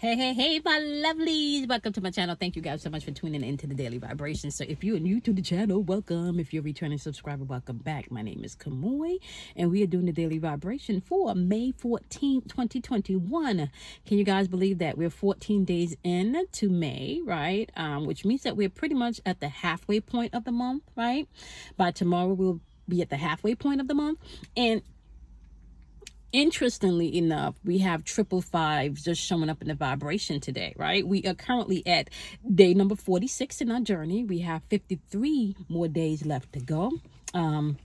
Hey, my lovelies. Welcome to my channel. Thank you guys so much for tuning into the Daily Vibration. So if you are new to the channel, welcome. If you're a returning subscriber, welcome back. My name is Kamoy, and we are doing the Daily Vibration for May 14th, 2021. Can you guys believe that we're 14 days in to May, right? Which means that we're pretty much at the halfway point of the month, right? By tomorrow, we'll be at the halfway point of the month. And interestingly enough, we have triple fives just showing up in the vibration today, right? We are currently at day number 46 in our journey. We have 53 more days left to go. What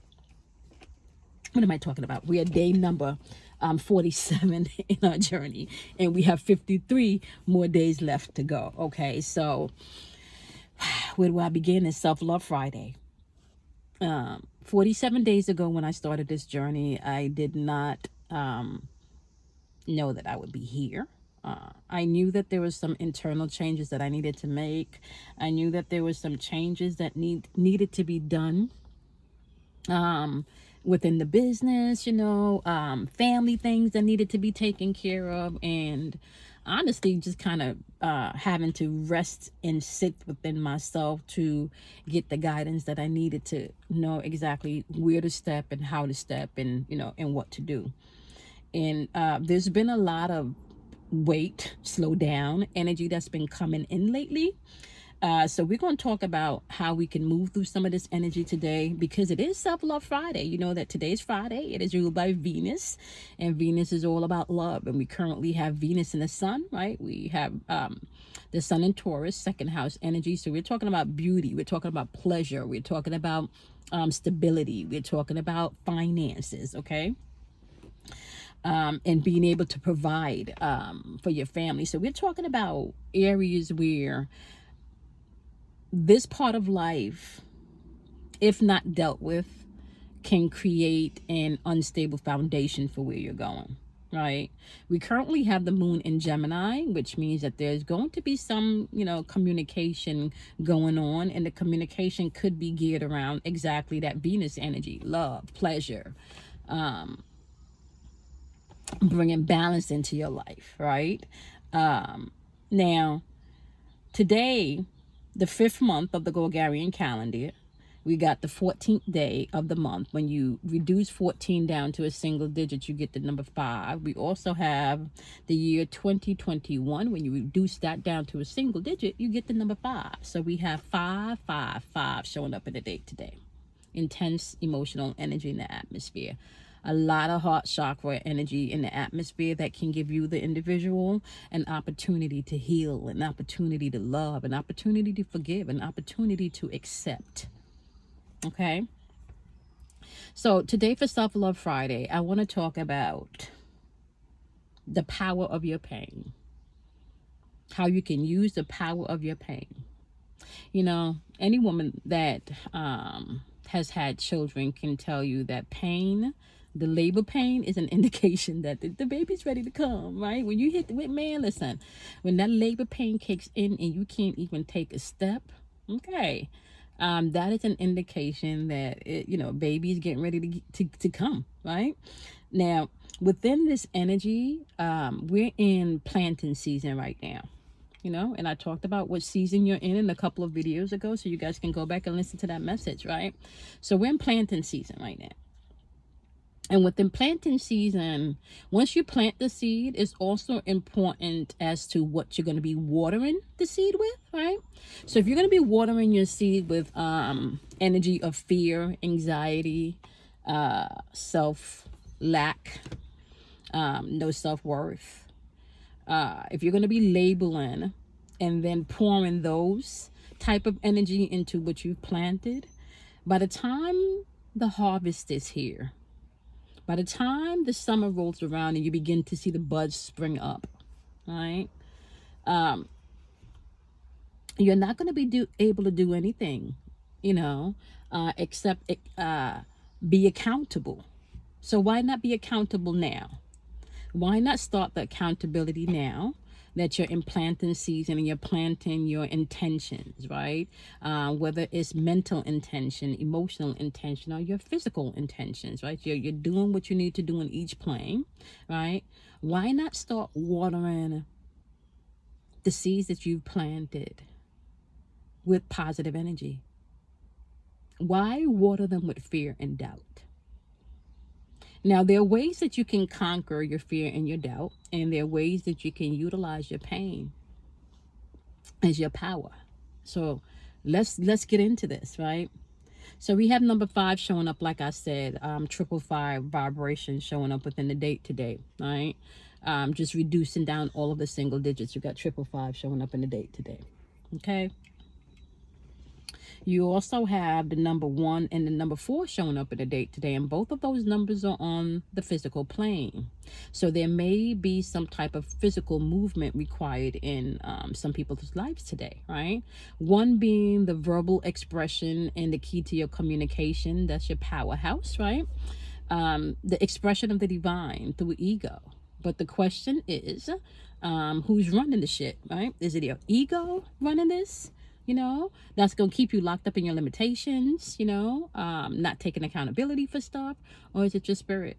am I talking about? We are day number 47 in our journey, and we have 53 more days left to go. Okay, so where do I begin? It's Self-Love Friday. 47 days ago when I started this journey, I did not know that I would be here. I knew that there was some internal changes that I needed to make. I knew that there was some changes that needed to be done within the business, family things that needed to be taken care of, and honestly just kind of having to rest and sit within myself to get the guidance that I needed to know exactly where to step and how to step and and what to do. And there's been a lot of slow down energy that's been coming in lately. So we're going to talk about how we can move through some of this energy today, because it is Self-Love Friday. You know that today's Friday. It is ruled by Venus, and Venus is all about love. And we currently have Venus in the sun, right? We have the sun in Taurus, second house energy. So we're talking about beauty. We're talking about pleasure. We're talking about stability. We're talking about finances, okay? And being able to provide for your family. So we're talking about areas where this part of life, if not dealt with, can create an unstable foundation for where you're going, right? We currently have the moon in Gemini, which means that there's going to be some, communication going on, and the communication could be geared around exactly that Venus energy, love, pleasure, bringing balance into your life, right? Now, today, the 5th month of the Gregorian calendar, we got the 14th day of the month. When you reduce 14 down to a single digit, you get the number 5. We also have the year 2021. When you reduce that down to a single digit, you get the number 5. So we have 555 showing up in the date today. Intense emotional energy in the atmosphere. A lot of heart chakra energy in the atmosphere that can give you, the individual, an opportunity to heal, an opportunity to love, an opportunity to forgive, an opportunity to accept. Okay? So today for Self-Love Friday, I want to talk about the power of your pain. How you can use the power of your pain. Any woman that has had children can tell you that pain, the labor pain, is an indication that the baby's ready to come, right? When you hit listen, when that labor pain kicks in and you can't even take a step, okay, that is an indication that baby's getting ready to come, right? Now, within this energy, we're in planting season right now. And I talked about what season you're in a couple of videos ago, so you guys can go back and listen to that message, right? So we're in planting season right now. And within planting season, once you plant the seed, it's also important as to what you're going to be watering the seed with, right? So if you're going to be watering your seed with energy of fear, anxiety, self-lack, no self-worth, if you're going to be labeling and then pouring those type of energy into what you've planted, by the time the harvest is here, by the time the summer rolls around and you begin to see the buds spring up, right? You're not going to be able to do anything, except be accountable. So why not be accountable now? Why not start the accountability now that you're in planting season and you're planting your intentions, right? Whether it's mental intention, emotional intention, or your physical intentions, right? You're doing what you need to do in each plane, right? Why not start watering the seeds that you've planted with positive energy? Why water them with fear and doubt? Now, there are ways that you can conquer your fear and your doubt, and there are ways that you can utilize your pain as your power. So let's get into this, right? So we have number 5 showing up, like I said, 555 vibration showing up within the date today, right? Just reducing down all of the single digits. You got 555 showing up in the date today, okay? You also have the number 1 and the number 4 showing up in the date today, and both of those numbers are on the physical plane. So there may be some type of physical movement required in some people's lives today, right? 1 being the verbal expression and the key to your communication. That's your powerhouse, right? The expression of the divine through ego. But the question is, who's running the shit, right? Is it your ego running this? That's going to keep you locked up in your limitations, not taking accountability for stuff? Or is it your spirit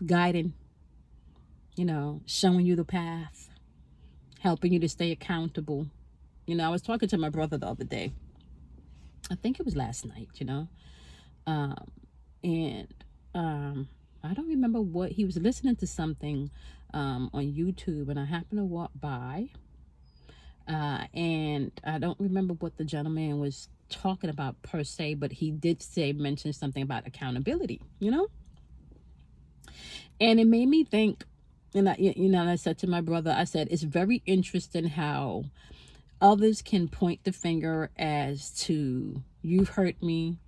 guiding, showing you the path, helping you to stay accountable? I was talking to my brother the other day. I think it was last night, and I don't remember what, he was listening to something on YouTube, and I happened to walk by. And I don't remember what the gentleman was talking about per se, but he did mention something about accountability, and it made me think. And I said to my brother, I said, it's very interesting how others can point the finger as to, you've hurt me,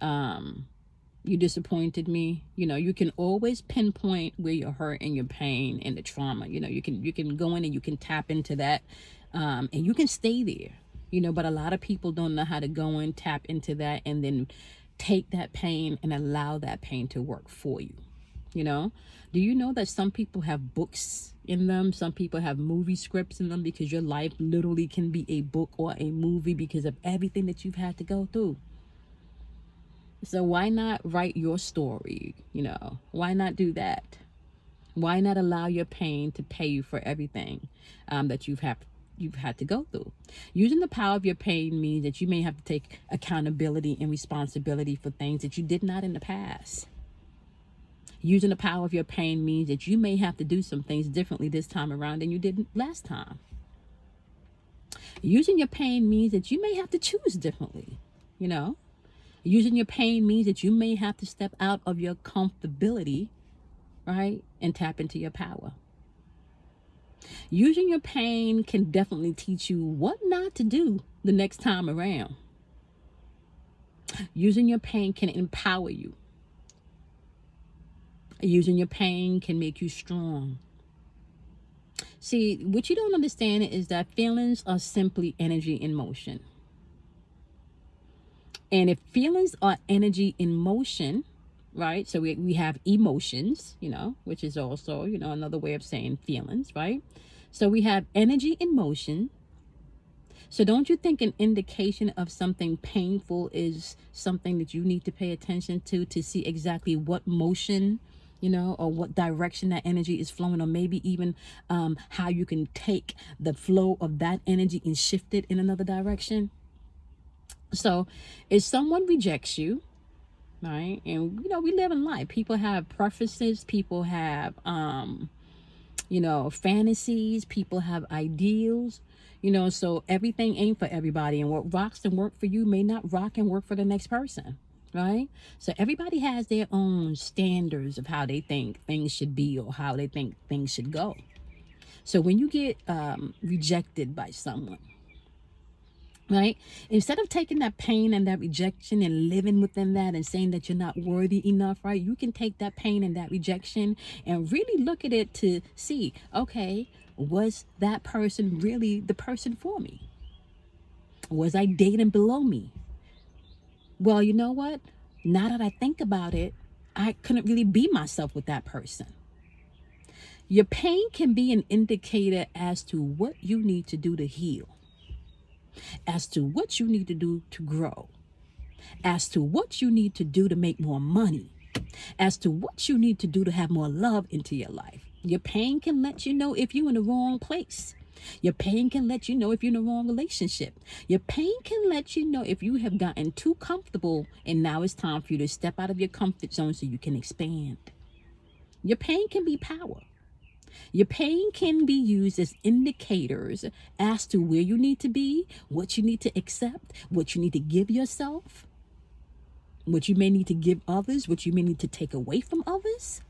you disappointed me. You can always pinpoint where your hurt and your pain and the trauma. You can go in and you can tap into that. And you can stay there, but a lot of people don't know how to go and tap into that and then take that pain and allow that pain to work for you. Do you know that some people have books in them? Some people have movie scripts in them, because your life literally can be a book or a movie because of everything that you've had to go through. So why not write your story? Why not do that? Why not allow your pain to pay you for everything that you've had to go through? Using the power of your pain means that you may have to take accountability and responsibility for things that you did not in the past. Using the power of your pain means that you may have to do some things differently this time around than you did last time. Using your pain means that you may have to choose differently. Using your pain means that you may have to step out of your comfortability, right, and tap into your power. Using your pain can definitely teach you what not to do the next time around. Using your pain can empower you. Using your pain can make you strong. See, what you don't understand is that feelings are simply energy in motion. And if feelings are energy in motion, right? So we have emotions, which is also, another way of saying feelings, right? So we have energy in motion. So don't you think an indication of something painful is something that you need to pay attention to see exactly what motion, or what direction that energy is flowing, or maybe even how you can take the flow of that energy and shift it in another direction? So if someone rejects you, right, and we live in life, people have preferences, people have fantasies, people have ideals, so everything ain't for everybody, and what rocks and work for you may not rock and work for the next person, right? So everybody has their own standards of how they think things should be or how they think things should go. So when you get rejected by someone, right, instead of taking that pain and that rejection and living within that and saying that you're not worthy enough, right, you can take that pain and that rejection and really look at it to see, okay, was that person really the person for me? Was I dating below me? Well, you know what, now that I think about it, I couldn't really be myself with that person. Your pain can be an indicator as to what you need to do to heal, as to what you need to do to grow, as to what you need to do to make more money, as to what you need to do to have more love into your life. Your pain can let you know if you're in the wrong place. Your pain can let you know if you're in the wrong relationship. Your pain can let you know if you have gotten too comfortable and now it's time for you to step out of your comfort zone so you can expand. Your pain can be power. Your pain can be used as indicators as to where you need to be, what you need to accept, what you need to give yourself, what you may need to give others, what you may need to take away from others.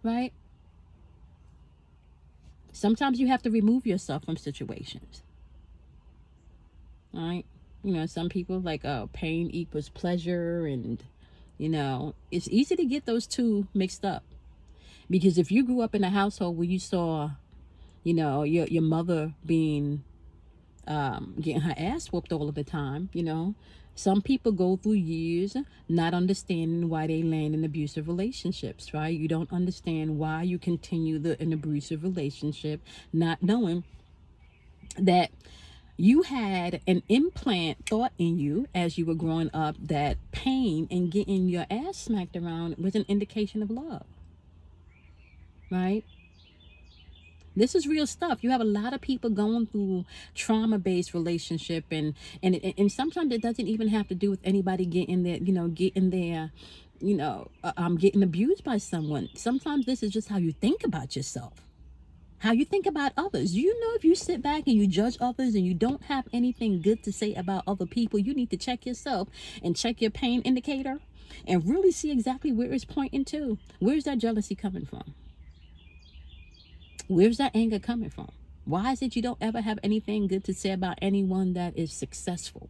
Right? Sometimes you have to remove yourself from situations. All right? Some people like, oh, pain equals pleasure, and it's easy to get those two mixed up. Because if you grew up in a household where you saw, your mother being getting her ass whooped all of the time, some people go through years not understanding why they land in abusive relationships, right? You don't understand why you continue an abusive relationship, not knowing that you had an implant thought in you as you were growing up that pain and getting your ass smacked around was an indication of love, right? This is real stuff. You have a lot of people going through trauma-based relationship, and sometimes it doesn't even have to do with anybody getting getting abused by someone. Sometimes this is just how you think about yourself, how you think about others. If you sit back and you judge others and you don't have anything good to say about other people, you need to check yourself and check your pain indicator and really see exactly where it's pointing to. Where's that jealousy coming from? Where's that anger coming from? Why is it you don't ever have anything good to say about anyone that is successful,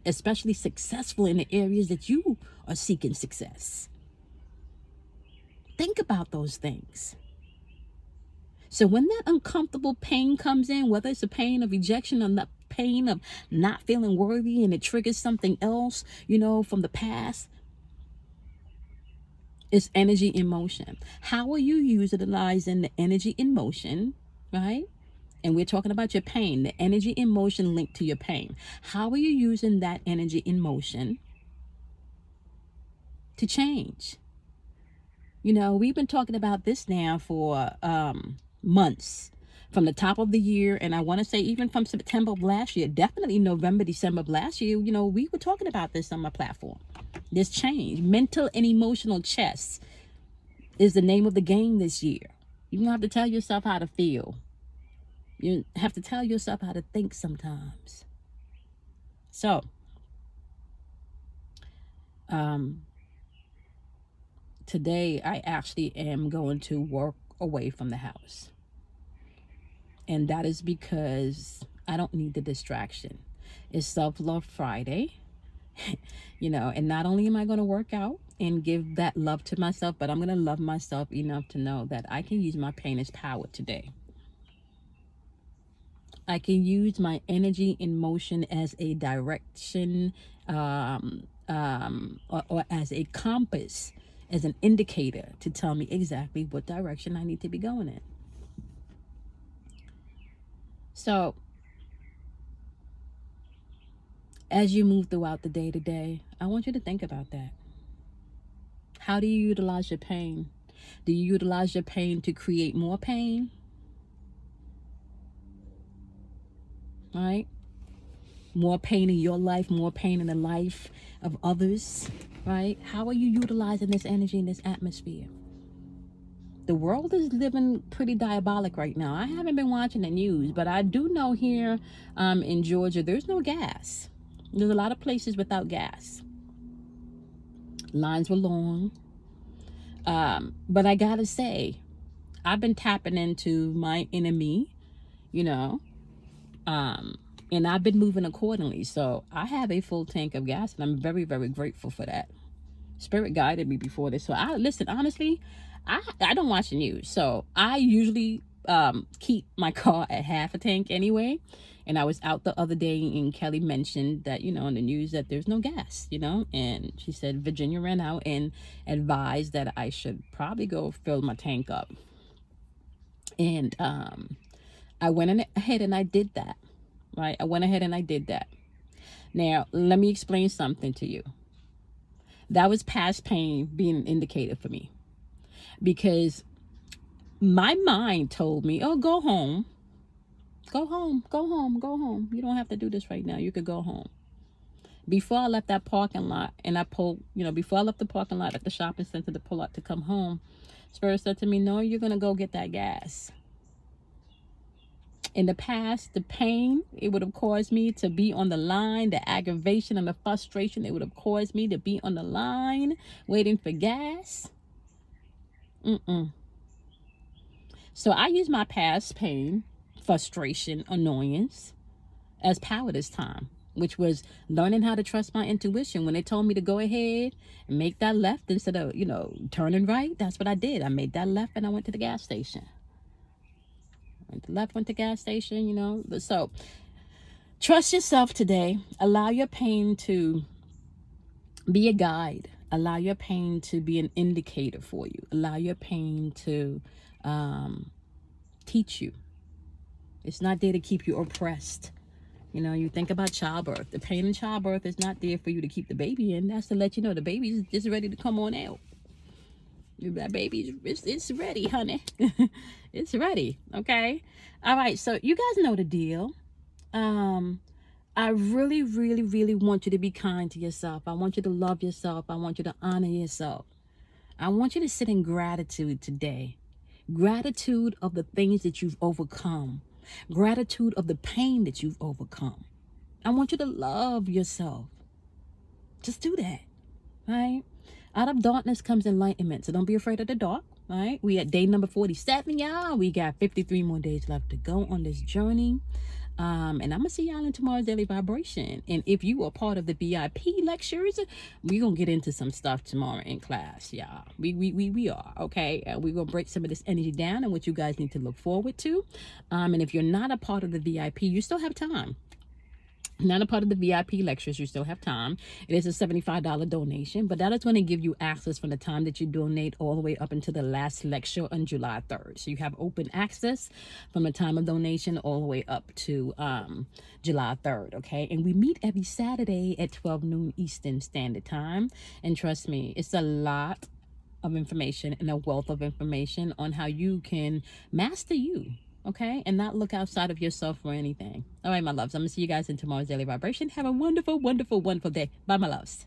especially successful in the areas that you are seeking success? Think about those things. So when that uncomfortable pain comes in, whether it's a pain of rejection or the pain of not feeling worthy, and it triggers something else, from the past, it's energy in motion. How are you utilizing the energy in motion, right? And we're talking about your pain, the energy in motion linked to your pain. How are you using that energy in motion to change? We've been talking about this now for months, from the top of the year, and I want to say even from September of last year, definitely November, December of last year, we were talking about this on my platform. This change, mental and emotional chess, is the name of the game this year. You don't have to tell yourself how to feel. You have to tell yourself how to think sometimes. So, today I actually am going to work away from the house. And that is because I don't need the distraction. It's Self-Love Friday, and not only am I going to work out and give that love to myself, but I'm going to love myself enough to know that I can use my pain as power today. I can use my energy in motion as a direction, or as a compass, as an indicator to tell me exactly what direction I need to be going in. So, as you move throughout the day to day, I want you to think about that. How do you utilize your pain? Do you utilize your pain to create more pain? Right? More pain in your life, more pain in the life of others, right? How are you utilizing this energy in this atmosphere? The world is living pretty diabolic right now. I haven't been watching the news, but I do know here in Georgia, there's no gas. There's a lot of places without gas. Lines were long. But I gotta say, I've been tapping into my enemy, and I've been moving accordingly. So I have a full tank of gas, and I'm very, very grateful for that. Spirit guided me before this. So listen, honestly, I don't watch the news. So I usually keep my car at half a tank anyway. And I was out the other day, and Kelly mentioned that, in the news that there's no gas, and she said Virginia ran out and advised that I should probably go fill my tank up. And I went ahead and I did that, right? I went ahead and I did that. Now, let me explain something to you. That was past pain being indicated for me, because My mind told me, oh, go home. Go home, go home, go home. You don't have to do this right now. You could go home. Before I left that parking lot and I pulled, before I left the parking lot at the shopping center to pull out to come home, Spirit said to me, no, you're going to go get that gas. In the past, the pain it would have caused me to be on the line, the aggravation and the frustration it would have caused me to be on the line waiting for gas. So I use my past pain, frustration, annoyance as power this time, which was learning how to trust my intuition. When they told me to go ahead and make that left instead of, turning right, that's what I did. I made that left and I went to the gas station. Went to gas station, So trust yourself today. Allow your pain to be a guide. Allow your pain to be an indicator for you. Allow your pain to teach you. It's not there to keep you oppressed. You think about childbirth. The pain in childbirth is not there for you to keep the baby in. That's to let you know the baby's just ready to come on out. That baby's it's ready, honey. It's ready. Okay. All right. So you guys know the deal. I really, really, really want you to be kind to yourself. I want you to love yourself. I want you to honor yourself. I want you to sit in gratitude today. Gratitude of the things that you've overcome. Gratitude of the pain that you've overcome. I want you to love yourself. Just do that. Right? Out of darkness comes enlightenment. So don't be afraid of the dark. Right? We at day number 47, y'all. We got 53 more days left to go on this journey. And I'm going to see y'all in tomorrow's daily vibration. And if you are part of the VIP lectures, we're going to get into some stuff tomorrow in class, y'all. We are, okay? And we're going to break some of this energy down and what you guys need to look forward to. And if you're not a part of the VIP, you still have time. Not a part of the VIP lectures, you still have time. It is a $75 donation, but that is going to give you access from the time that you donate all the way up until the last lecture on July 3rd. So you have open access from the time of donation all the way up to July 3rd, okay? And we meet every Saturday at 12 noon Eastern Standard Time. And trust me, it's a lot of information and a wealth of information on how you can master you. Okay, and not look outside of yourself for anything. All right, my loves. I'm going to see you guys in tomorrow's daily vibration. Have a wonderful, wonderful, wonderful day. Bye, my loves.